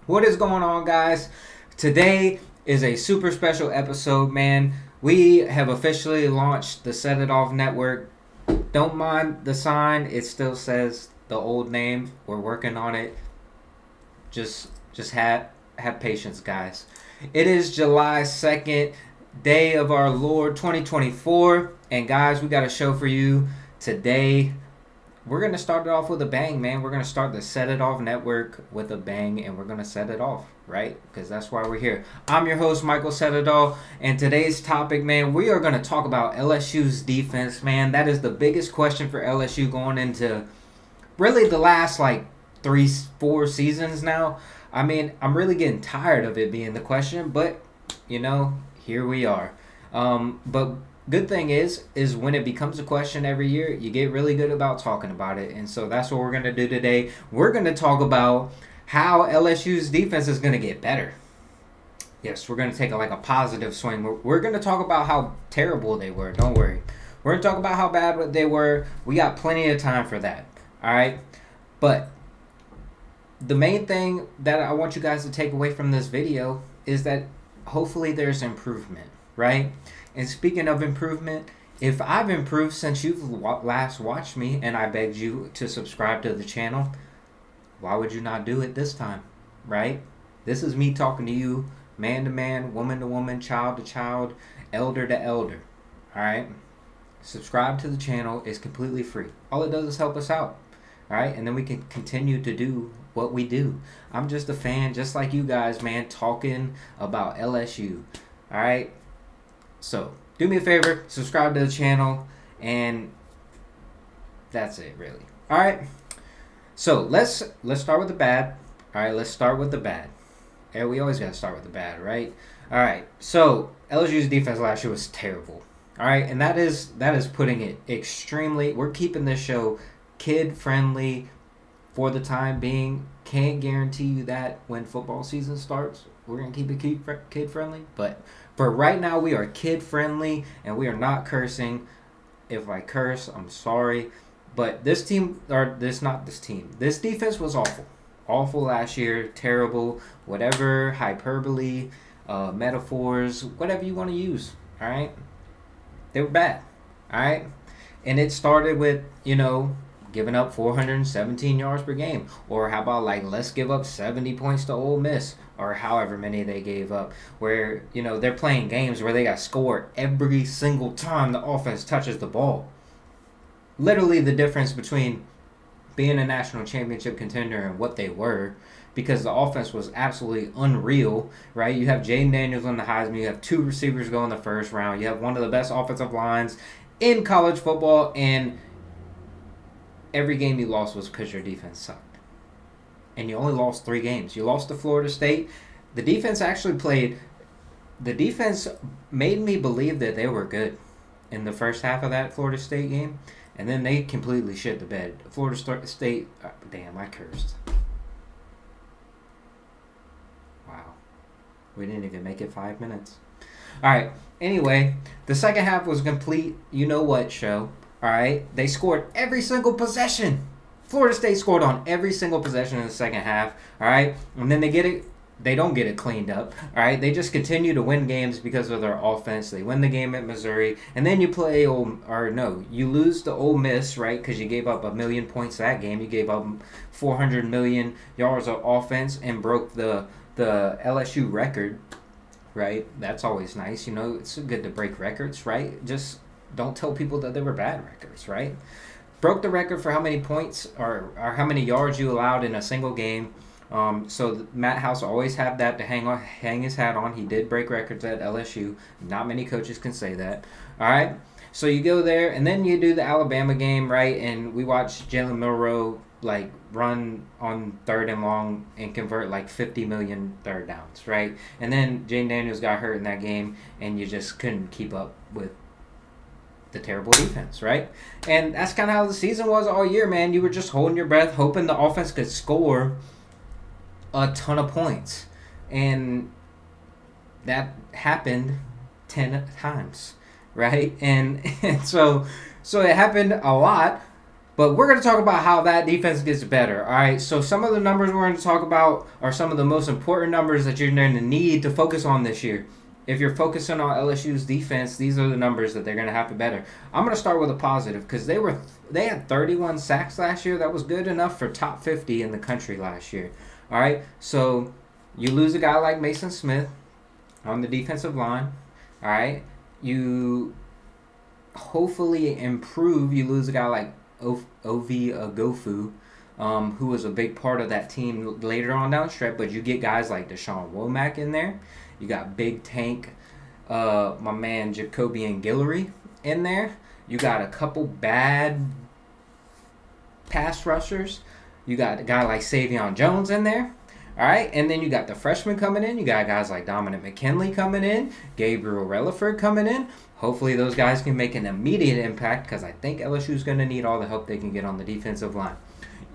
What is going on, guys? Today is a super special episode, man. We have officially launched the Set It Off Network. Don't mind the sign, it still says the old name. We're working on it. Just have patience, guys. It is July 2nd, day of our Lord 2024, and guys, we got a show for you today. We're going to start it off with a bang, man. We're going to start the Set It Off Network with a bang, and we're going to set it off, right? Because that's why we're here. I'm your host, Michael Set It Off, and today's topic, man, we are going to talk about LSU's defense, man. That is the biggest question for LSU going into really the last, 3-4 seasons now. I mean, I'm really getting tired of it being the question, but, here we are. But good thing is when it becomes a question every year, you get really good about talking about it. And so that's what we're going to do today. We're going to talk about how LSU's defense is going to get better. Yes, we're going to take a positive swing. We're going to talk about how terrible they were. Don't worry. We're going to talk about how bad they were. We got plenty of time for that. All right? But the main thing that I want you guys to take away from this video is that hopefully there's improvement, right? And speaking of improvement, if I've improved since you've last watched me and I begged you to subscribe to the channel, why would you not do it this time, right? This is me talking to you, man to man, woman to woman, child to child, elder to elder, all right? Subscribe to the channel. It's completely free. All it does is help us out, all right? And then we can continue to do what we do. I'm just a fan, just like you guys, man, talking about LSU, all right? So, do me a favor, subscribe to the channel, and that's it, really. All right? So, let's start with the bad. All right, let's start with the bad. Yeah, we always got to start with the bad, right? All right, so LSU's defense last year was terrible. All right, and that is putting it extremely, we're keeping this show kid-friendly for the time being. Can't guarantee you that when football season starts, we're going to keep it kid-friendly, but for right now, we are kid-friendly, and we are not cursing. If I curse, I'm sorry. But this defense was awful. Awful last year, terrible, whatever, hyperbole, metaphors, whatever you want to use, all right? They were bad, all right? And it started with, giving up 417 yards per game. Or how about, let's give up 70 points to Ole Miss, or however many they gave up, where, they're playing games where they got scored every single time the offense touches the ball. Literally the difference between being a national championship contender and what they were, because the offense was absolutely unreal, right? You have Jaden Daniels on the Heisman, you have 2 receivers go in the first round, you have one of the best offensive lines in college football, and every game you lost was because your defense sucked. And you only lost 3 games. You lost to Florida State. The defense made me believe that they were good in the first half of that Florida State game. And then they completely shit the bed. Florida State, damn, I cursed. Wow. We didn't even make it 5 minutes. All right. Anyway, the second half was complete you-know-what show. All right. They scored every single possession. Florida State scored on every single possession in the second half, all right? And then they don't get it cleaned up, all right? They just continue to win games because of their offense. They win the game at Missouri, and then you lose to Ole Miss, right? Because you gave up 1 million points that game. You gave up 400 million yards of offense and broke the LSU record, right? That's always nice, It's good to break records, right? Just don't tell people that they were bad records, right? Broke the record for how many points or how many yards you allowed in a single game. So Matt House always had that to hang his hat on. He did break records at LSU. Not many coaches can say that. All right. So you go there, and then you do the Alabama game, right? And we watched Jalen Milroe run on 3rd and long and convert 50 million third downs, right? And then Jaden Daniels got hurt in that game, and you just couldn't keep up with the terrible defense, right? And that's kind of how the season was all year, man. You were just holding your breath, hoping the offense could score a ton of points. And that happened 10 times, right? And so it happened a lot, But we're going to talk about how that defense gets better. All right. So some of the numbers we're going to talk about are some of the most important numbers that you're going to need to focus on this year. If you're focusing on LSU's defense, these are the numbers that they're going to have to better. I'm going to start with a positive because they had 31 sacks last year. That was good enough for top 50 in the country last year. All right. So you lose a guy like Mason Smith on the defensive line. All right. You hopefully improve. You lose a guy like Ovi Agofu, who was a big part of that team later on down the stretch. But you get guys like Deshaun Womack in there. You got Big Tank, my man Jacoby and Guillory in there. You got a couple bad pass rushers. You got a guy like Savion Jones in there. All right, and then you got the freshmen coming in. You got guys like Dominic McKinley coming in, Gabriel Relaford coming in. Hopefully those guys can make an immediate impact because I think LSU is going to need all the help they can get on the defensive line.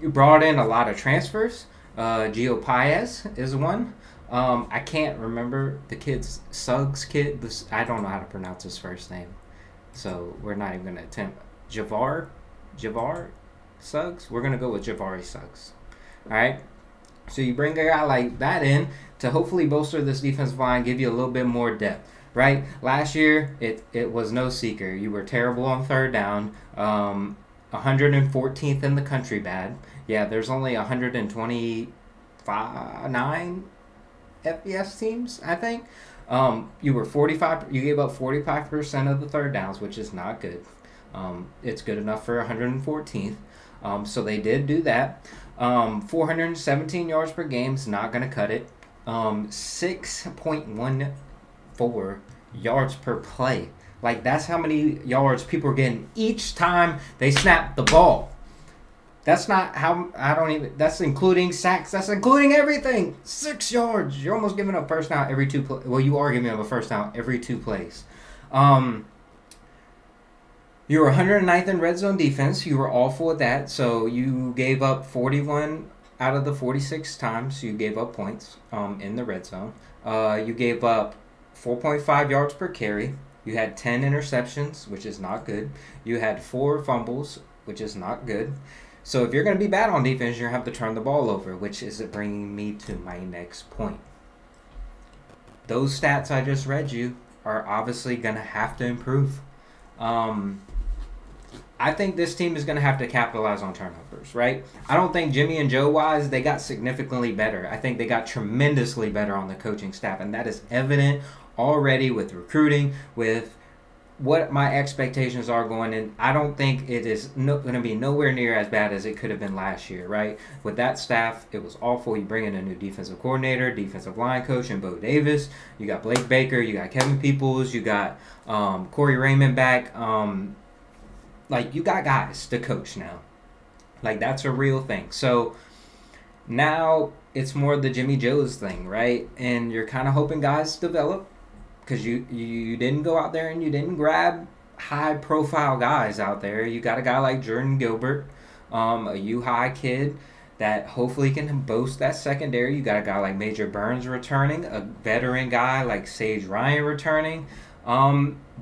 You brought in a lot of transfers. Gio Paez is one. I can't remember the kid's Suggs kid. I don't know how to pronounce his first name, so we're not even going to attempt. Javar Suggs. We're going to go with Javari Suggs. All right. So you bring a guy like that in to hopefully bolster this defensive line, give you a little bit more depth, right? Last year, it was no secret. You were terrible on third down, 114th in the country bad. Yeah, there's only 129 FBS teams, I think. You were 45. You gave up 45% of the third downs, which is not good. It's good enough for 114th. So they did do that. 417 yards per game is not going to cut it. 6.14 yards per play. Like, that's how many yards people are getting each time they snap the ball. That's not how, that's including sacks. That's including everything. 6 yards. You're almost giving up first down every two plays. Well, you are giving up a first down every 2 plays. You were 109th in red zone defense. You were awful at that. So you gave up 41 out of the 46 times you gave up points in the red zone. You gave up 4.5 yards per carry. You had 10 interceptions, which is not good. You had 4 fumbles, which is not good. So if you're going to be bad on defense, you're going to have to turn the ball over, which is bringing me to my next point. Those stats I just read you are obviously going to have to improve. I think this team is going to have to capitalize on turnovers, right? I don't think Jimmy and Joe-wise, they got significantly better. I think they got tremendously better on the coaching staff, and that is evident already with recruiting, with what my expectations are going in. I don't think it is going to be nowhere near as bad as it could have been last year, right? With that staff, it was awful. You bring in a new defensive coordinator, defensive line coach, and Bo Davis. You got Blake Baker. You got Kevin Peoples. You got Corey Raymond back. Like, you got guys to coach now. Like, that's a real thing. So now it's more the Jimmy Joe's thing, right? And you're kind of hoping guys develop because you didn't go out there and you didn't grab high-profile guys out there. You got a guy like Jordan Gilbert, a U-High kid that hopefully can boast that secondary. You got a guy like Major Burns returning, a veteran guy like Sage Ryan returning.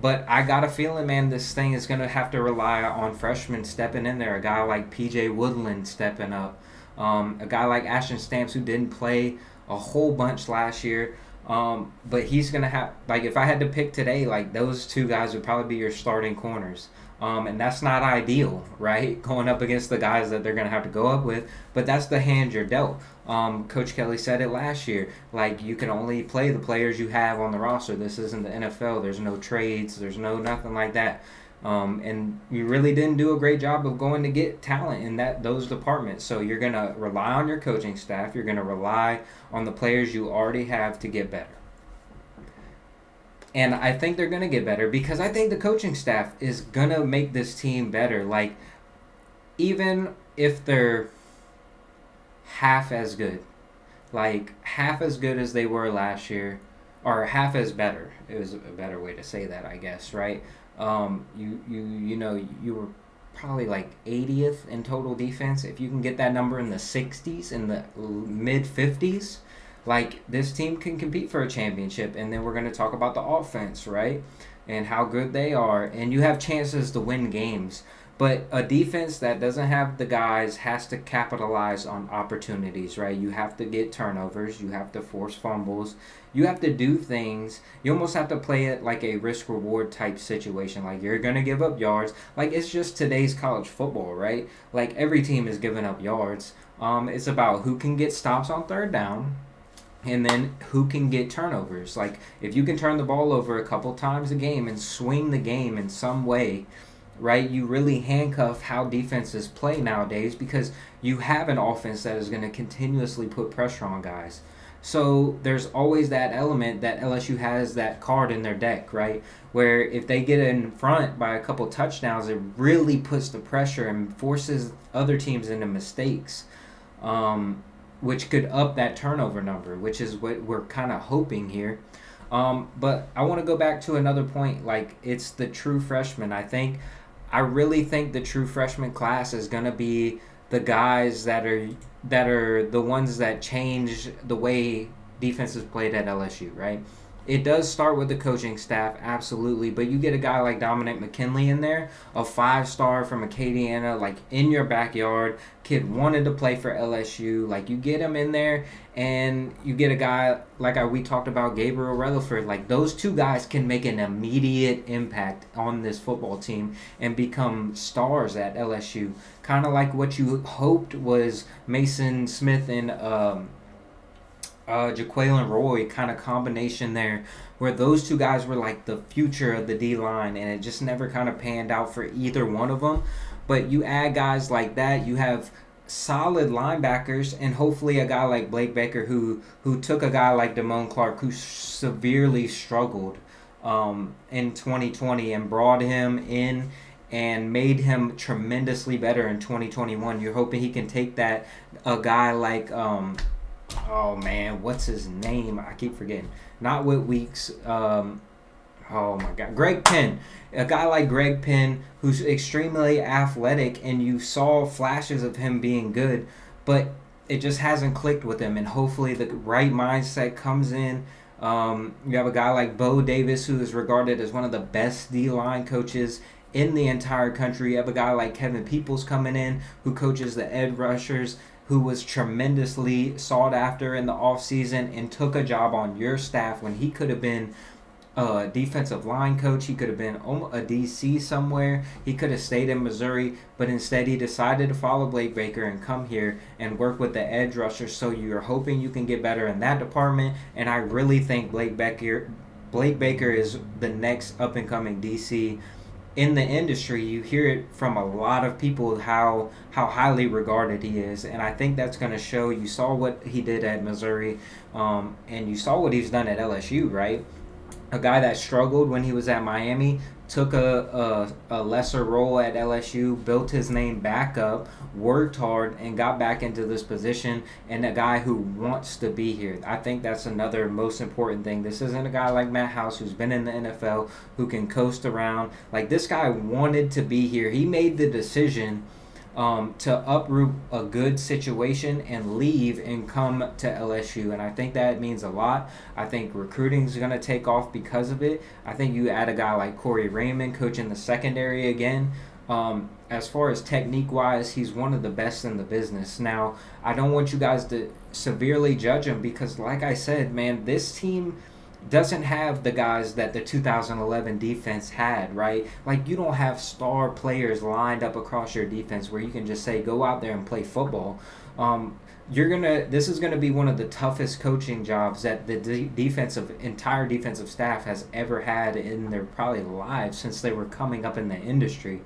But I got a feeling, man, this thing is going to have to rely on freshmen stepping in there. A guy like P.J. Woodland stepping up. A guy like Ashton Stamps, who didn't play a whole bunch last year. But he's going to have, like, if I had to pick today, like, those 2 guys would probably be your starting corners. And that's not ideal, right? Going up against the guys that they're going to have to go up with. But that's the hand you're dealt. Coach Kelly said it last year. Like, you can only play the players you have on the roster. This isn't the NFL. There's no trades. There's no nothing like that. And you really didn't do a great job of going to get talent in those departments. So you're going to rely on your coaching staff. You're going to rely on the players you already have to get better. And I think they're going to get better because I think the coaching staff is going to make this team better. Like, even if they're half as good, like half as good as they were last year, or half as better. It was a better way to say that, I guess, right? You were probably like 80th in total defense. If you can get that number in the 60s, in the mid 50s, like, this team can compete for a championship. And then we're going to talk about the offense, right? And how good they are. And you have chances to win games. But a defense that doesn't have the guys has to capitalize on opportunities, right? You have to get turnovers, you have to force fumbles, you have to do things. You almost have to play it like a risk reward type situation. Like you're going to give up yards. Like it's just today's college football, right? Like every team is giving up yards. It's about who can get stops on third down and then who can get turnovers. Like if you can turn the ball over a couple times a game and swing the game in some way, right? You really handcuff how defenses play nowadays because you have an offense that is going to continuously put pressure on guys. So there's always that element that LSU has that card in their deck, right? Where if they get in front by a couple touchdowns, it really puts the pressure and forces other teams into mistakes, which could up that turnover number, which is what we're kind of hoping here. But I want to go back to another point. Like it's the true freshmen. I really think the true freshman class is going to be the guys that are the ones that change the way defense is played at LSU, right? It does start with the coaching staff, absolutely, but you get a guy like Dominic McKinley in there, a 5-star from Acadiana, like in your backyard, kid wanted to play for LSU, like you get him in there, and you get a guy like we talked about, Gabriel Rutherford, like those two guys can make an immediate impact on this football team and become stars at LSU, kind of like what you hoped was Mason Smith and Jaquelin Roy kind of combination there, where those two guys were like the future of the D-line, and it just never kind of panned out for either one of them. But you add guys like that, you have solid linebackers, and hopefully a guy like Blake Baker who took a guy like Damone Clark who severely struggled in 2020 and brought him in and made him tremendously better in 2021. You're hoping he can take that, a guy like oh man, what's his name? I keep forgetting. Not Whit Weeks. Oh my God, Greg Penn. A guy like Greg Penn, who's extremely athletic, and you saw flashes of him being good, but it just hasn't clicked with him. And hopefully, the right mindset comes in. You have a guy like Bo Davis, who is regarded as one of the best D-line coaches in the entire country. You have a guy like Kevin Peoples coming in, who coaches the edge rushers, who was tremendously sought after in the offseason and took a job on your staff when he could have been a defensive line coach. He could have been a DC somewhere. He could have stayed in Missouri, but instead he decided to follow Blake Baker and come here and work with the edge rushers. So you're hoping you can get better in that department, and I really think Blake Baker is the next up-and-coming DC in the industry. You hear it from a lot of people how highly regarded he is, and I think that's going to show. You saw what he did at Missouri, and you saw what he's done at LSU, right? A guy that struggled when he was at Miami, took a lesser role at LSU, built his name back up, worked hard, and got back into this position, and a guy who wants to be here. I think that's another most important thing. This isn't a guy like Matt House, who's been in the NFL, who can coast around. Like, this guy wanted to be here. He made the decision to uproot a good situation and leave and come to LSU, and I think that means a lot. I think recruiting is going to take off because of it. I think you add a guy like Corey Raymond coaching the secondary again. As far as technique-wise, he's one of the best in the business. Now, I don't want you guys to severely judge him because, like I said, man, this team doesn't have the guys that the 2011 defense had, right? Like, you don't have star players lined up across your defense where you can just say, go out there and play football. This is gonna be one of the toughest coaching jobs that the entire defensive staff has ever had in their probably lives since they were coming up in the industry.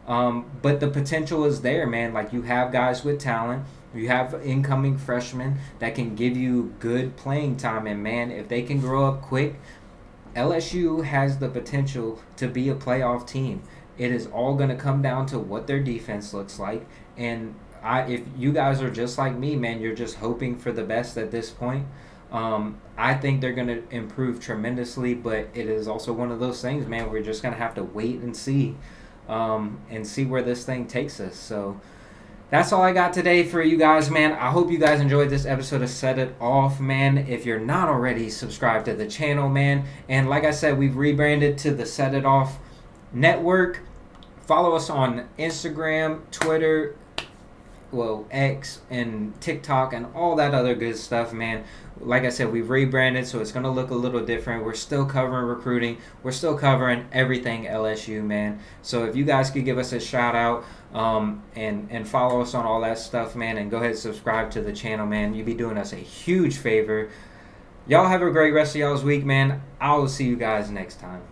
But the potential is there, man. Like, you have guys with talent. You have incoming freshmen that can give you good playing time. And, man, if they can grow up quick, LSU has the potential to be a playoff team. It is all going to come down to what their defense looks like. And if you guys are just like me, man, you're just hoping for the best at this point. I think they're going to improve tremendously. But it is also one of those things, man, we're just going to have to wait and see where this thing takes us. So that's all I got today for you guys, man. I hope you guys enjoyed this episode of Set It Off, man. If you're not already subscribed to the channel, man, and like I said, we've rebranded to the Set It Off Network. Follow us on Instagram, Twitter, well, X and TikTok and all that other good stuff, man. Like I said, we've rebranded, so it's going to look a little different. We're still covering recruiting. We're still covering everything LSU, man. So if you guys could give us a shout out and follow us on all that stuff, man, and go ahead and subscribe to the channel, man. You'd be doing us a huge favor. Y'all have a great rest of y'all's week, man. I will see you guys next time.